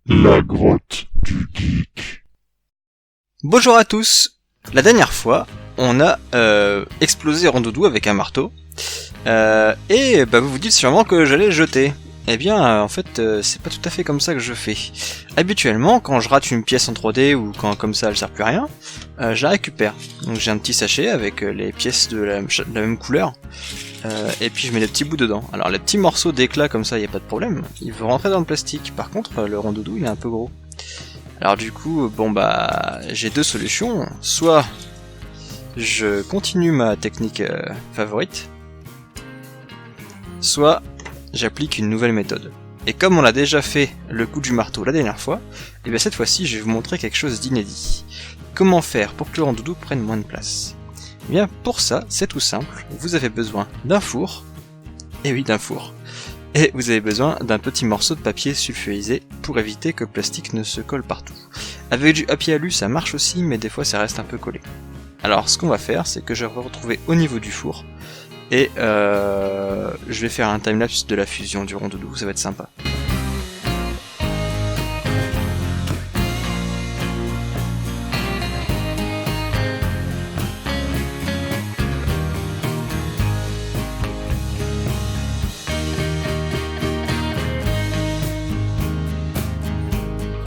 La grotte du geek. Bonjour à tous. La dernière fois, on a explosé Rondoudou avec un marteau. Et vous vous dites sûrement que j'allais le jeter. Eh bien, en fait, c'est pas tout à fait comme ça que je fais. Habituellement, quand je rate une pièce en 3D ou quand comme ça elle sert plus à rien, je la récupère. Donc j'ai un petit sachet avec les pièces de la même couleur. Et puis je mets des petits bouts dedans. Alors les petits morceaux d'éclat comme ça, y a pas de problème. Ils vont rentrer dans le plastique. Par contre, le Rondoudou, il est un peu gros. Alors du coup, j'ai deux solutions. Soit je continue ma technique favorite, soit j'applique une nouvelle méthode. Et comme on a déjà fait le coup du marteau la dernière fois, et bien cette fois-ci je vais vous montrer quelque chose d'inédit. Comment faire pour que le Rondoudou prenne moins de place? Et bien pour ça, c'est tout simple, vous avez besoin d'un four, et oui d'un four, et vous avez besoin d'un petit morceau de papier sulfurisé pour éviter que le plastique ne se colle partout. Avec du papier alu ça marche aussi, mais des fois ça reste un peu collé. Alors ce qu'on va faire, c'est que je vais retrouver au niveau du four, et je vais faire un timelapse de la fusion du Rondoudou, ça va être sympa.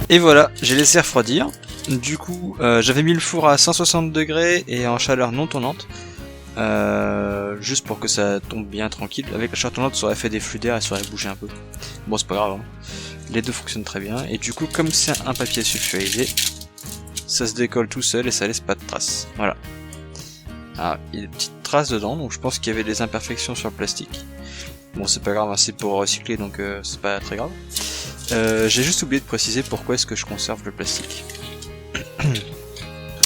Et voilà, j'ai laissé refroidir. Du coup, j'avais mis le four à 160 degrés et en chaleur non tournante. Juste pour que ça tombe bien tranquille. Avec la chaleur tournante, ça aurait fait des flux d'air et ça aurait bougé un peu. Bon, c'est pas grave, hein. Les deux fonctionnent très bien. Et du coup, comme c'est un papier sulfurisé, ça se décolle tout seul et ça laisse pas de traces. Voilà. Alors, il y a des petites traces dedans, donc je pense qu'il y avait des imperfections sur le plastique. Bon, c'est pas grave, hein, c'est pour recycler, donc c'est pas très grave. J'ai juste oublié de préciser pourquoi est-ce que je conserve le plastique.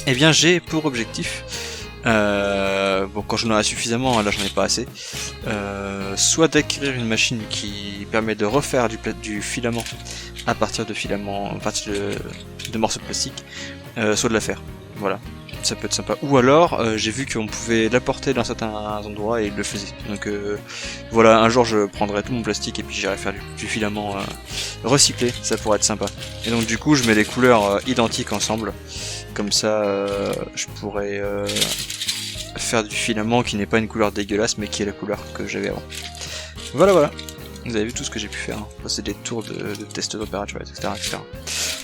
Eh bien, j'ai pour objectif, quand j'en aurai suffisamment, là j'en ai pas assez, soit d'acquérir une machine qui permet de refaire du filament à partir de morceaux de plastique, soit de la faire. Voilà. Ça peut être sympa. Ou alors, j'ai vu qu'on pouvait l'apporter dans certains endroits et il le faisait. Donc voilà, un jour je prendrai tout mon plastique et puis j'irai faire du filament recyclé, ça pourrait être sympa. Et donc du coup, je mets les couleurs identiques ensemble. Comme ça, je pourrais faire du filament qui n'est pas une couleur dégueulasse, mais qui est la couleur que j'avais avant. Voilà. Vous avez vu tout ce que j'ai pu faire. Hein. C'est des tours de tests de température, etc., etc.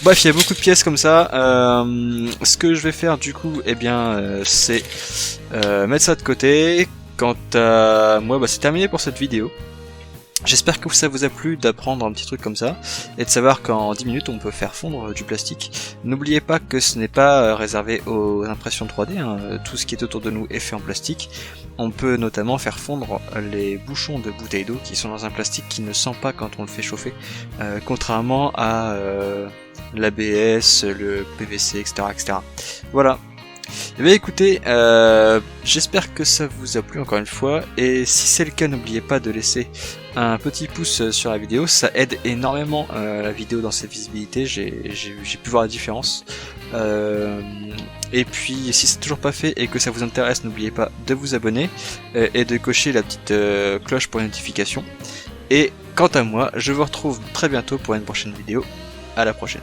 Bref, il y a beaucoup de pièces comme ça. Ce que je vais faire du coup, c'est mettre ça de côté. Quant à moi, c'est terminé pour cette vidéo. J'espère que ça vous a plu d'apprendre un petit truc comme ça et de savoir qu'en 10 minutes on peut faire fondre du plastique. N'oubliez pas que ce n'est pas réservé aux impressions 3D, hein. Tout ce qui est autour de nous est fait en plastique. On peut notamment faire fondre les bouchons de bouteilles d'eau qui sont dans un plastique qui ne sent pas quand on le fait chauffer, contrairement à l'ABS, le PVC, etc. Voilà. Eh bien écoutez, j'espère que ça vous a plu encore une fois, et si c'est le cas, n'oubliez pas de laisser un petit pouce sur la vidéo, ça aide énormément la vidéo dans sa visibilité, j'ai pu voir la différence. Et puis si c'est toujours pas fait et que ça vous intéresse, n'oubliez pas de vous abonner et de cocher la petite cloche pour les notifications. Et quant à moi, je vous retrouve très bientôt pour une prochaine vidéo. À la prochaine.